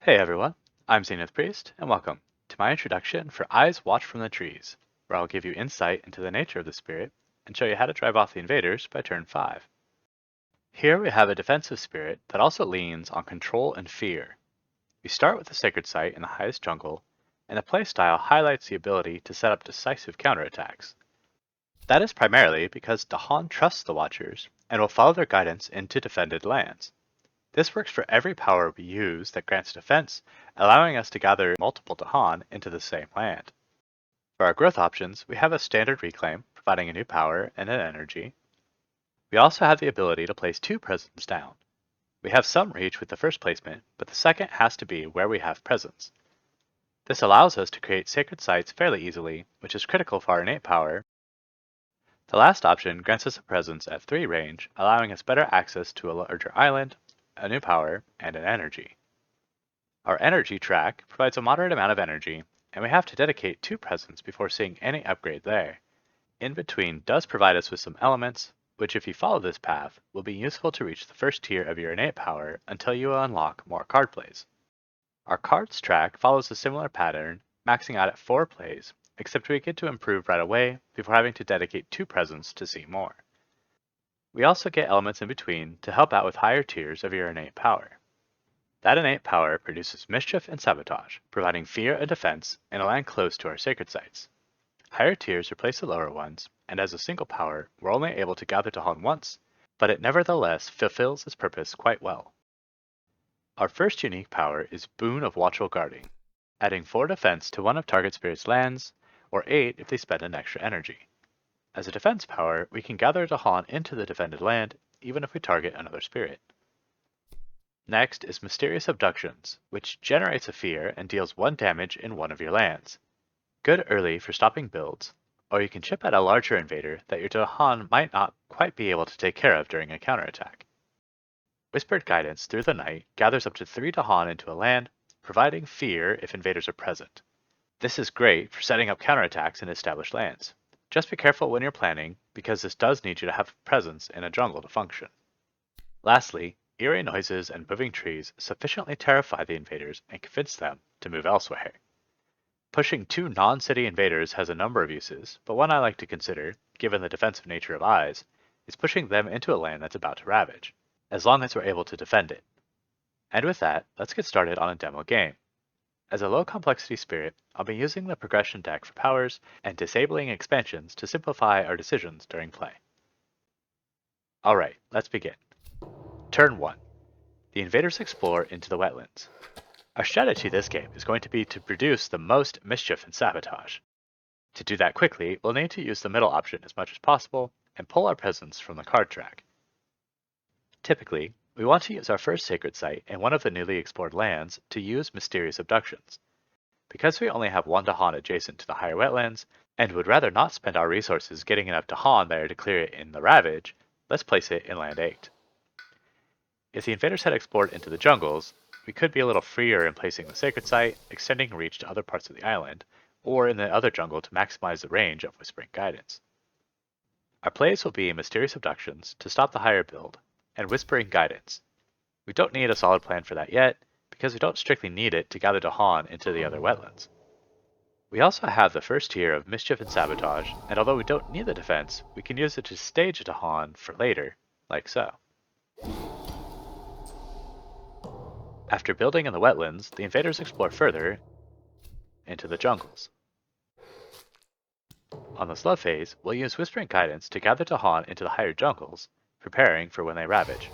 Hey everyone, I'm Zenith Priest, and welcome to my introduction for Eyes Watch from the Trees, where I'll give you insight into the nature of the spirit and show you how to drive off the invaders by turn 5. Here we have a defensive spirit that also leans on control and fear. We start with the sacred site in the highest jungle, and the playstyle highlights the ability to set up decisive counterattacks. That is primarily because Dahan trusts the Watchers and will follow their guidance into defended lands. This works for every power we use that grants defense, allowing us to gather multiple Dahan into the same land. For our growth options, we have a standard reclaim, providing a new power and an energy. We also have the ability to place 2 presence down. We have some reach with the first placement, but the second has to be where we have presence. This allows us to create sacred sites fairly easily, which is critical for our innate power. The last option grants us a presence at 3 range, allowing us better access to a larger island, a new power, and an energy. Our energy track provides a moderate amount of energy, and we have to dedicate 2 presence before seeing any upgrade there. In between does provide us with some elements, which if you follow this path, will be useful to reach the first tier of your innate power until you unlock more card plays. Our cards track follows a similar pattern, maxing out at 4 plays, except we get to improve right away before having to dedicate 2 presence to see more. We also get elements in between to help out with higher tiers of your innate power. That innate power produces mischief and sabotage, providing fear and defense in a land close to our sacred sites. Higher tiers replace the lower ones, and as a single power, we're only able to gather Dahan once, but it nevertheless fulfills its purpose quite well. Our first unique power is Boon of Watchful Guarding, adding 4 defense to one of target spirit's lands, or 8 if they spend an extra energy. As a defense power, we can gather Dahan into the defended land, even if we target another spirit. Next is Mysterious Abductions, which generates a fear and deals 1 damage in one of your lands. Good early for stopping builds, or you can chip at a larger invader that your Dahan might not quite be able to take care of during a counterattack. Whispered Guidance through the night gathers up to 3 Dahan into a land, providing fear if invaders are present. This is great for setting up counterattacks in established lands. Just be careful when you're planning, because this does need you to have presence in a jungle to function. Lastly, eerie noises and moving trees sufficiently terrify the invaders and convince them to move elsewhere. Pushing 2 non-city invaders has a number of uses, but one I like to consider, given the defensive nature of Eyes, is pushing them into a land that's about to ravage, as long as we're able to defend it. And with that, let's get started on a demo game. As a low complexity spirit, I'll be using the progression deck for powers and disabling expansions to simplify our decisions during play. Alright, let's begin. Turn 1. The invaders explore into the wetlands. Our strategy this game is going to be to produce the most mischief and sabotage. To do that quickly, we'll need to use the middle option as much as possible and pull our presence from the card track. Typically, we want to use our first sacred site in one of the newly explored lands to use Mysterious Abductions. Because we only have 1 Dahan adjacent to the higher wetlands, and would rather not spend our resources getting enough Dahan there to clear it in the Ravage, let's place it in land 8. If the invaders had explored into the jungles, we could be a little freer in placing the sacred site, extending reach to other parts of the island, or in the other jungle to maximize the range of Whispering Guidance. Our plays will be Mysterious Abductions to stop the higher build, and Whispering Guidance. We don't need a solid plan for that yet, because we don't strictly need it to gather Dahan into the other wetlands. We also have the first tier of Mischief and Sabotage, and although we don't need the defense, we can use it to stage a Dahan for later, like so. After building in the wetlands, the invaders explore further into the jungles. On the slow phase, we'll use Whispering Guidance to gather Dahan into the higher jungles, preparing for when they ravage.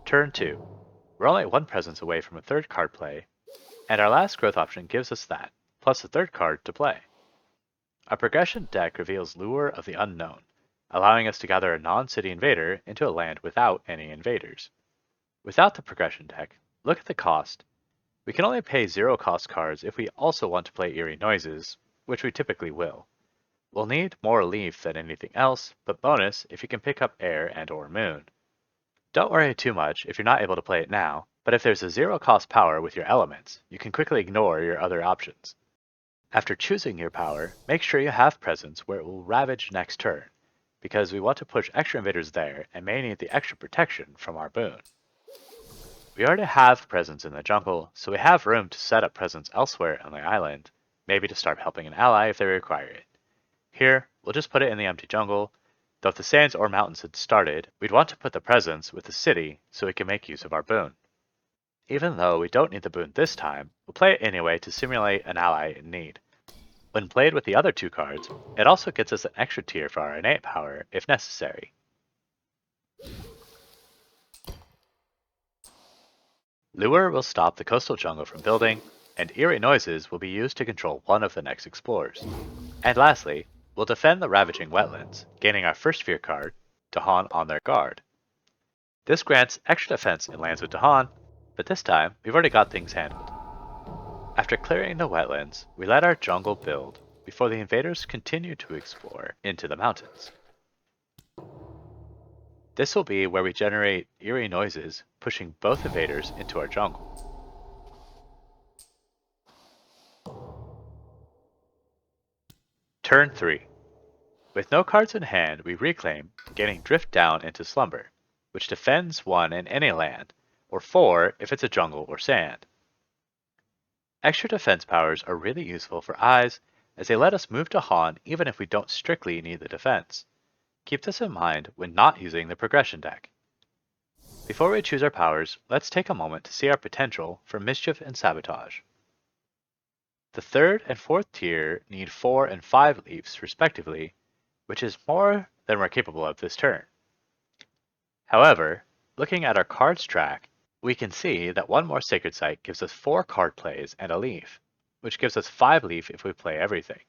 Turn 2. We're only 1 presence away from a 3rd card play, and our last growth option gives us that, plus a 3rd card to play. Our progression deck reveals Lure of the Unknown, allowing us to gather a non-city invader into a land without any invaders. Without the progression deck, look at the cost. We can only pay 0 cost cards if we also want to play Eerie Noises, which we typically will. We'll need more Leaf than anything else, but bonus if you can pick up Air and or Moon. Don't worry too much if you're not able to play it now, but if there's a 0 cost power with your elements, you can quickly ignore your other options. After choosing your power, make sure you have presence where it will ravage next turn. because we want to push extra invaders there and may need the extra protection from our boon. We already have presence in the jungle, so we have room to set up presence elsewhere on the island, maybe to start helping an ally if they require it. Here, we'll just put it in the empty jungle, though if the sands or mountains had started, we'd want to put the presence with the city so we can make use of our boon. Even though we don't need the boon this time, we'll play it anyway to simulate an ally in need. When played with the other two cards, it also gets us an extra tier for our innate power if necessary. Lure will stop the coastal jungle from building, and Eerie Noises will be used to control one of the next explorers. And lastly, we'll defend the Ravaging Wetlands, gaining our first Fear card, Dahan on their guard. This grants extra defense in lands with Dahan, but this time we've already got things handled. After clearing the wetlands, we let our jungle build before the invaders continue to explore into the mountains. This will be where we generate Eerie Noises, pushing both invaders into our jungle. Turn 3. With no cards in hand, we reclaim, gaining Drift Down into Slumber, which defends 1 in any land, or 4 if it's a jungle or sand. Extra defense powers are really useful for Eyes, as they let us move Dahan even if we don't strictly need the defense. Keep this in mind when not using the progression deck. Before we choose our powers, let's take a moment to see our potential for Mischief and Sabotage. The 3rd and 4th tier need 4 and 5 leaves respectively, which is more than we're capable of this turn. However, looking at our cards track, we can see that one more Sacred Site gives us 4 card plays and a leaf, which gives us 5 leaf if we play everything.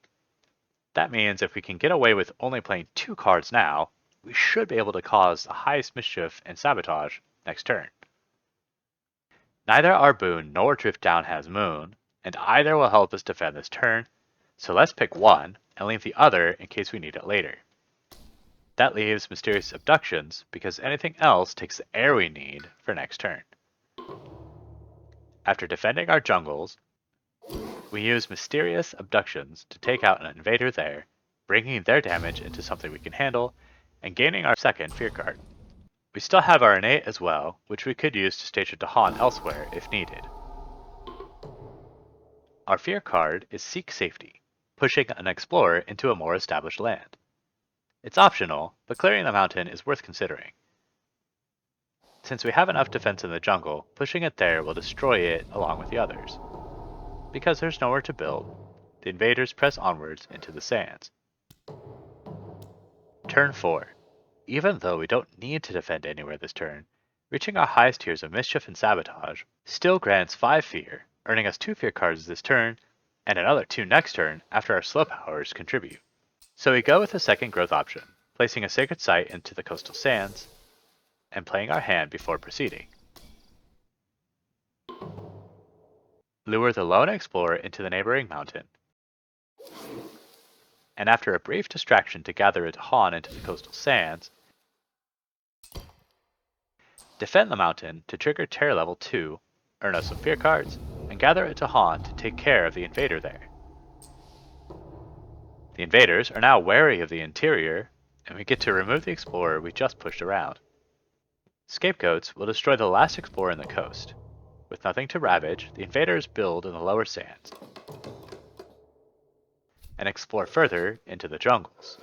That means if we can get away with only playing 2 cards now, we should be able to cause the highest Mischief and Sabotage next turn. Neither our boon nor Drift Down has Moon, and either will help us defend this turn, so let's pick one and leave the other in case we need it later. That leaves Mysterious Abductions because anything else takes the air we need for next turn. After defending our jungles, we use Mysterious Abductions to take out an invader there, bringing their damage into something we can handle, and gaining our second Fear card. We still have our Innate as well, which we could use to station Dahan elsewhere if needed. Our Fear card is Seek Safety, pushing an explorer into a more established land. It's optional, but clearing the mountain is worth considering. Since we have enough defense in the jungle, pushing it there will destroy it along with the others. Because there's nowhere to build, the invaders press onwards into the sands. Turn 4. Even though we don't need to defend anywhere this turn, reaching our highest tiers of Mischief and Sabotage still grants 5 Fear, earning us 2 Fear cards this turn, and another 2 next turn after our slow powers contribute. So we go with the second growth option, placing a Sacred Site into the coastal sands, and playing our hand before proceeding. Lure the lone explorer into the neighboring mountain, and after a brief distraction to gather a Dahan into the coastal sands, defend the mountain to trigger Terror level 2, earn us some Fear cards, and gather a Dahan to take care of the invader there. The invaders are now wary of the interior, and we get to remove the explorer we just pushed around. Scapegoats will destroy the last explorer in the coast. With nothing to ravage, the invaders build in the lower sands and explore further into the jungles.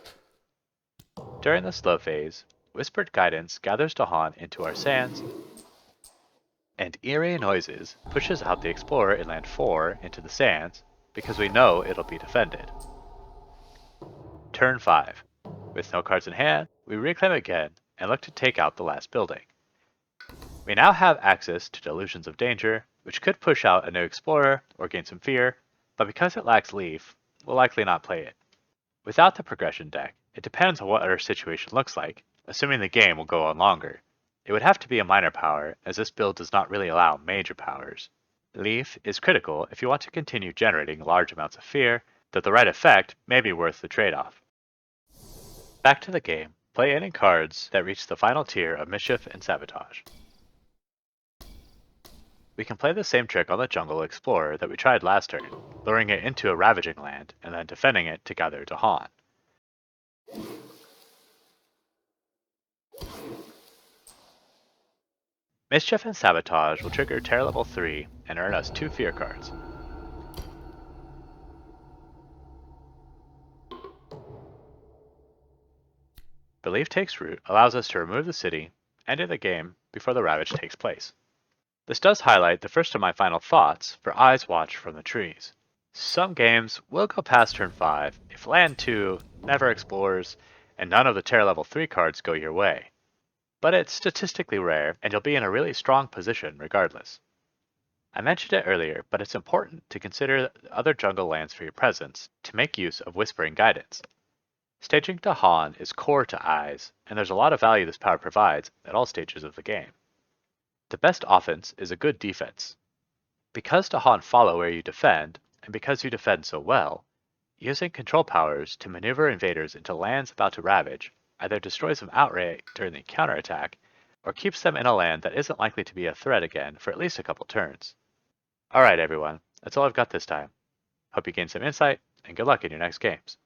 During the slow phase, Whispered Guidance gathers Dahan into our sands, and Eerie Noises pushes out the explorer in land 4 into the sands because we know it'll be defended. Turn 5. With no cards in hand, we reclaim again and look to take out the last building. We now have access to Delusions of Danger, which could push out a new explorer or gain some Fear, but because it lacks Leaf, we'll likely not play it. Without the progression deck, it depends on what our situation looks like, assuming the game will go on longer. It would have to be a minor power, as this build does not really allow major powers. Leaf is critical if you want to continue generating large amounts of Fear, though the right effect may be worth the trade-off. Back to the game, play any cards that reach the final tier of Mischief and Sabotage. We can play the same trick on the Jungle Explorer that we tried last turn, luring it into a Ravaging land and then defending it to gather Dahan. Mischief and Sabotage will trigger Terror level 3 and earn us 2 Fear cards. Belief Takes Root allows us to remove the city, ending the game before the Ravage takes place. This does highlight the first of my final thoughts for Eyes Watch from the Trees. Some games will go past turn 5 if Land 2 never explores and none of the Terror level 3 cards go your way. But it's statistically rare and you'll be in a really strong position regardless. I mentioned it earlier, but it's important to consider other jungle lands for your presence to make use of Whispering Guidance. Staging Dahan is core to Eyes, and there's a lot of value this power provides at all stages of the game. The best offense is a good defense. Because Dahan follow where you defend, and because you defend so well, using control powers to maneuver invaders into lands about to ravage either destroys them outright during the counterattack, or keeps them in a land that isn't likely to be a threat again for at least a couple turns. Alright everyone, that's all I've got this time. Hope you gained some insight, and good luck in your next games.